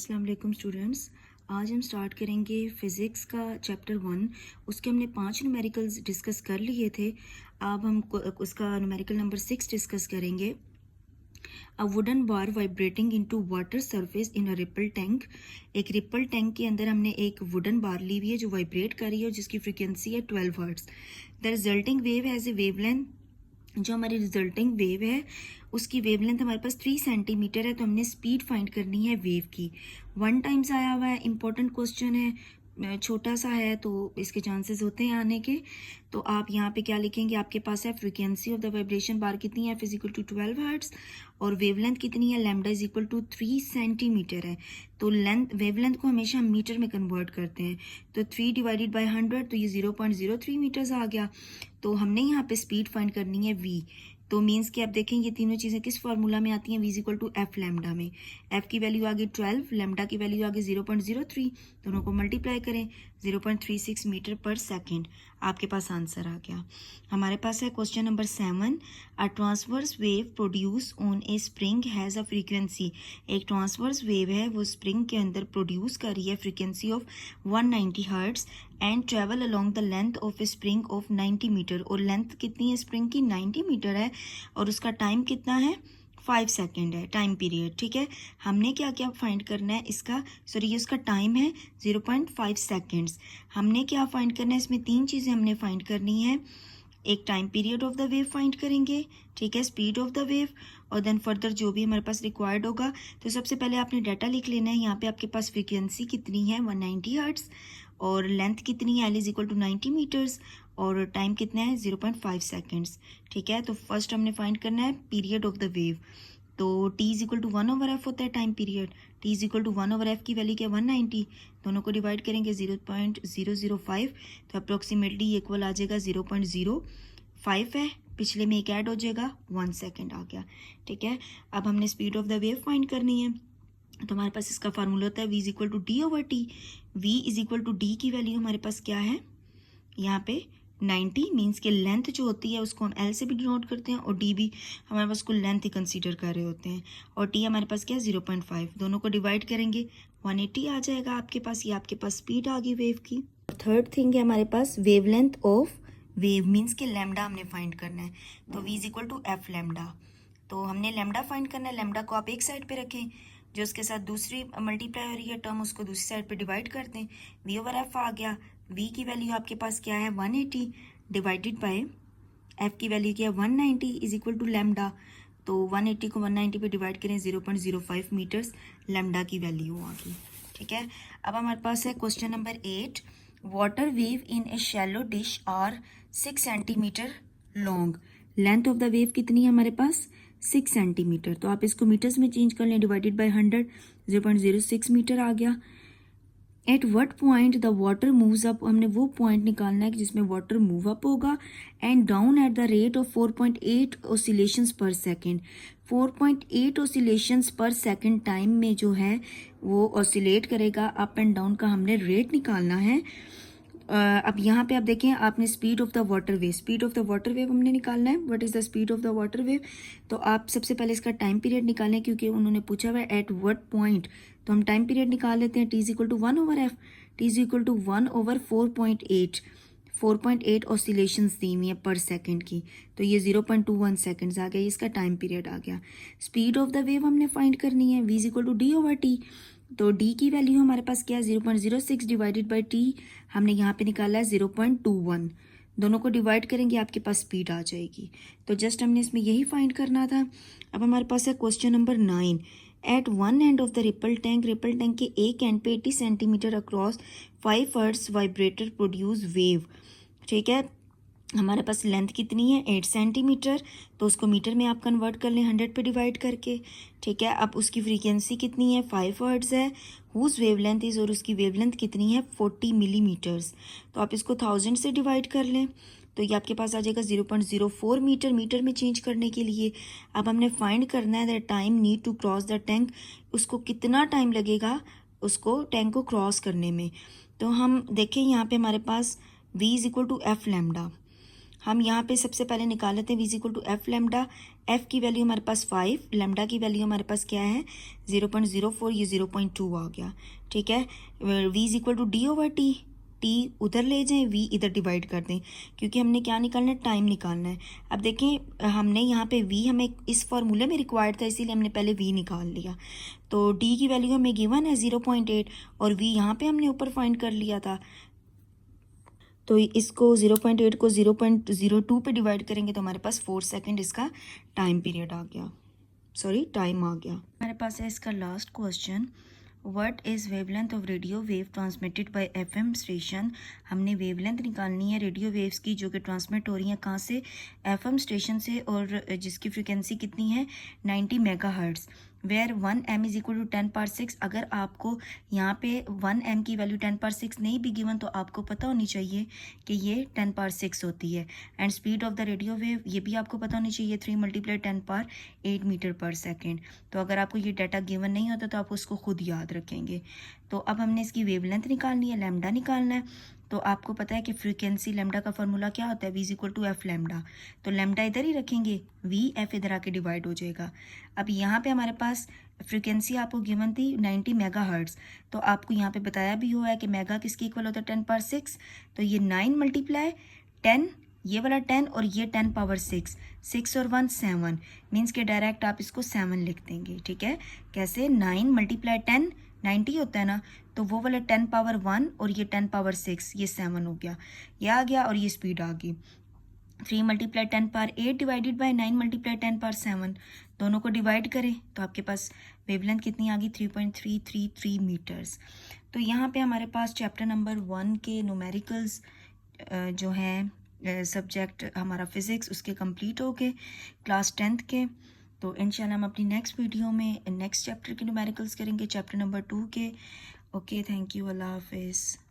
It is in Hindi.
अस्सलाम वालेकुम स्टूडेंट्स। आज हम स्टार्ट करेंगे फ़िज़िक्स का चैप्टर 1। उसके हमने 5 न्यूमेरिकल्स डिस्कस कर लिए थे। अब हम उसका न्यूमेरिकल नंबर 6 डिस्कस करेंगे। A wooden bar vibrating into water surface in a ripple tank. एक रिपल टैंक के अंदर हमने एक वुडन बार ली हुई है जो वाइब्रेट कर रही है और जिसकी फ्रीक्वेंसी है 12 hertz. The resulting wave has a wavelength, जो हमारी रिजल्टिंग वेव है उसकी वेवलेंथ हमारे पास 3 सेंटीमीटर है। तो हमने स्पीड फाइंड करनी है वेव की। 1 टाइम्स आया हुआ है, इंपॉर्टेंट क्वेश्चन है, छोटा सा है तो इसके चांसेस होते हैं आने के। तो आप यहाँ पे क्या लिखेंगे, आपके पास है फ्रीक्वेंसी ऑफ द वाइब्रेशन बार कितनी है, फिजिकल टू 12 हर्ट्ज, और वेवलेंथ कितनी है, lambda is equal to 3 centimetre है। तो वेवलेंथ को हमेशा हम मीटर में कन्वर्ट करते हैं। तो 3 डिवाइडेड बाई 100 तो ये 0.03 मीटर्स आ गया। तो हमने यहाँ पे स्पीड फाइंड करनी है v। तो मीन्स कि आप देखें ये तीनों चीज़ें किस फार्मूला में आती हैं, v is equal to f lambda में। f की वैल्यू आ गई 12, लैम्डा की वैल्यू आ गई 0.03, दोनों को मल्टीप्लाई करें 0.36 मीटर पर सेकेंड, आपके पास आंसर आ गया। हमारे पास है question number 7। A transverse wave produce on a spring has a frequency. एक ट्रांसवर्स वेव है वो स्प्रिंग के अंदर प्रोड्यूस कर रही है frequency of 190 hertz and travel along the length of a spring of 90 metre. और लेंथ कितनी है स्प्रिंग की, 90 मीटर है, और उसका टाइम कितना है, 5 सेकेंड है टाइम पीरियड। ठीक है, हमने क्या क्या फाइंड करना है इसका, सॉरी ये उसका टाइम है 0.5 सेकेंड्स। हमने क्या फाइंड करना है, इसमें 3 चीज़ें हमने फाइंड करनी है। एक time period of the wave find करेंगे, ठीक है, स्पीड ऑफ द वेव, और देन फर्दर जो भी हमारे पास रिक्वायर्ड होगा। तो सबसे पहले आपने डाटा लिख लेना है। यहाँ पे आपके पास फ्रीक्वेंसी कितनी है 190 हर्ट्ज, और लेंथ कितनी है, l is equal to 90 metres, और टाइम कितना है 0.5 सेकेंड्स। ठीक है, तो फर्स्ट हमने फाइंड करना है पीरियड ऑफ द वेव। तो t is equal to 1/f होता है time period. t is equal to 1/f की वैल्यू क्या है 190, दोनों को डिवाइड करेंगे 0.005, तो अप्रोक्सीमेटली इक्वल आ जाएगा 0.05 है, पिछले में एक ऐड हो जाएगा 1 सेकेंड आ गया। ठीक है, अब हमने speed of the wave find करनी है। तो हमारे पास इसका फार्मूला होता है v is equal to d over t. v is equal to d की वैल्यू हमारे पास क्या है यहाँ पे 90, मीन्स के लेंथ जो होती है उसको हम L से भी डिनोट करते हैं, और D भी हमारे पास को लेंथ ही कंसीडर कर रहे होते हैं, और T हमारे पास क्या है 0.5, दोनों को डिवाइड करेंगे 180 आ जाएगा आपके पास। ये आपके पास स्पीड आ गई वेव की। थर्ड थिंग है हमारे पास वेवलेंथ ऑफ वेव, मीन्स के लैम्डा हमने फाइंड करना है। तो v is equal to f lambda. तो हमने लैम्डा फाइंड करना है, लैम्डा को आप एक साइड पे रखें, जो उसके साथ दूसरी मल्टीप्लाई हो रही है टर्म उसको दूसरी साइड पे डिवाइड कर दें, v ओवर एफ आ गया। v की वैल्यू आपके पास क्या है 180 डिवाइडेड बाय f की वैल्यू क्या है 190 इज इक्वल टू लैम्डा। तो 180 को 190 पे डिवाइड करें 0.05 मीटर्स लैम्डा की वैल्यू आ गई। ठीक है, अब हमारे पास है question number 8। Water wave in a shallow dish are 6 centimetre long. Length of the wave कितनी है हमारे पास 6 सेंटीमीटर। तो आप इसको मीटर्स में चेंज कर लें, डिवाइडेड बाय 100 0.06 मीटर आ गया। At what point the water moves up, हमने वो पॉइंट निकालना है जिसमें वाटर मूव अप होगा, and down at the rate of 4.8 oscillations per second. 4.8 oscillations per second time में जो है वो ऑसिलेट करेगा, अप एंड डाउन का हमने रेट निकालना है। अब यहाँ पे आप देखें, आपने speed of the water wave, speed of the water wave हमने निकालना है। What is the speed of the water wave, तो आप सबसे पहले इसका टाइम पीरियड निकालें, क्योंकि उन्होंने पूछा हुआ है एट व्हाट पॉइंट, तो हम टाइम पीरियड निकाल लेते हैं। T is equal to 1/f, T is equal to 1/4.8, 4.8 oscillations दी हुई है पर सेकेंड की, तो ये 0.21 सेकेंड्स आ गया, इसका टाइम पीरियड आ गया। स्पीड ऑफ द वेव हमने फाइंड करनी है, v is equal to d over t. तो d की वैल्यू हमारे पास क्या है 0.06 डिवाइडेड बाई t, हमने यहाँ पे निकाला है 0.21, दोनों को डिवाइड करेंगे आपके पास स्पीड आ जाएगी। तो जस्ट हमने इसमें यही फाइंड करना था। अब हमारे पास है question number 9। At one end of the ripple tank के एक एंड पे 80 centimetre across 5 hertz vibrator produce wave. ठीक है, हमारे पास लेंथ कितनी है 8 सेंटीमीटर, तो उसको मीटर में आप कन्वर्ट कर लें 100 पे डिवाइड करके। ठीक है, अब उसकी फ्रीक्वेंसी कितनी है 5 हर्ट्ज है, हुज वेवलेंथ इज, और उसकी वेवलेंथ कितनी है 40 मिलीमीटर्स। तो आप इसको 1000 से डिवाइड कर लें, तो ये आपके पास आ जाएगा 0.04 मीटर, मीटर में चेंज करने के लिए। अब हमने फाइंड करना है the time need to cross the tank, उसको कितना टाइम लगेगा उसको टैंक को क्रॉस करने में। तो हम देखें यहाँ पे हमारे पास v is equal to f lambda, हम यहाँ पे सबसे पहले निकाल लेते हैं v is equal to f lambda. F की वैल्यू हमारे पास 5, लेमडा की वैल्यू हमारे पास क्या है 0.04, ये 0.2 आ गया, ठीक है। v is equal to d over t, t उधर ले जाएं, v इधर डिवाइड कर दें, क्योंकि हमने क्या निकालना है, टाइम निकालना है। अब देखें हमने यहाँ पे v हमें इस फार्मूले में रिक्वायर्ड था, इसीलिए हमने पहले v निकाल लिया। तो d की वैल्यू हमें गिवन है 0.8 और v यहाँ पे हमने ऊपर फाइंड कर लिया था। तो इसको 0.8 को 0.02 पे डिवाइड करेंगे तो हमारे पास 4 सेकेंड इसका टाइम पीरियड आ गया, सॉरी टाइम आ गया। हमारे पास है इसका last question, what is wavelength of radio wave transmitted by FM station. हमने वेवलेंथ निकालनी है रेडियो वेव्स की जो कि ट्रांसमिट हो रही हैं कहाँ से, एफएम स्टेशन से, और जिसकी फ्रिक्वेंसी कितनी है 90 megahertz, where 1 m is equal to 10⁻6। अगर आपको यहाँ पे 1 m की वैल्यू 10⁻6 नहीं भी गिवन तो आपको पता होनी चाहिए कि ये 10⁻6 होती है। And speed of the radio wave ये भी आपको पता होनी चाहिए 3 × 10⁻8 मीटर पर सेकेंड। तो अगर आपको ये डाटा गिवन नहीं होता तो आप उसको खुद याद रखेंगे। तो अब हमने इसकी वेवलेंथ निकालनी है, लैम्डा निकालना है। तो आपको पता है कि फ्रीक्वेंसी लैम्डा का फॉर्मूला क्या होता है, v is equal to f lambda. तो लैम्डा इधर ही रखेंगे, v एफ इधर आके डिवाइड हो जाएगा। अब यहाँ पे हमारे पास फ्रीक्वेंसी आपको गिवन थी 90 मेगाहर्ट्ज़, तो आपको यहाँ पे बताया भी हुआ है कि मेगा किसके इक्वल होता है 10⁻6। तो ये 9 × 10, ये वाला 10 और ये 10⁻6, 6 और 1 7, मीन्स के डायरेक्ट आप इसको 7 लिख देंगे, ठीक है। कैसे, 9 × 10 90 होता है ना, तो वो वाला 10⁻1 और ये 10⁻6, ये 7 हो गया, ये आ गया और ये स्पीड आ गई। 3 × 10⁸ डिवाइडेड बाय 9 × 10⁻7, दोनों को डिवाइड करें तो आपके पास वेवलेंथ कितनी आ गई 3.333 मीटर्स। तो यहाँ पे हमारे पास चैप्टर नंबर 1 के न्यूमेरिकल्स जो हैं सब्जेक्ट हमारा फिज़िक्स उसके कंप्लीट हो गए क्लास 10th के। तो इंशाल्लाह हम अपनी नेक्स्ट वीडियो में नेक्स्ट चैप्टर के न्यूमेरिकल्स करेंगे, चैप्टर नंबर 2 के। ओके, थैंक यू, अल्लाह हाफिज़।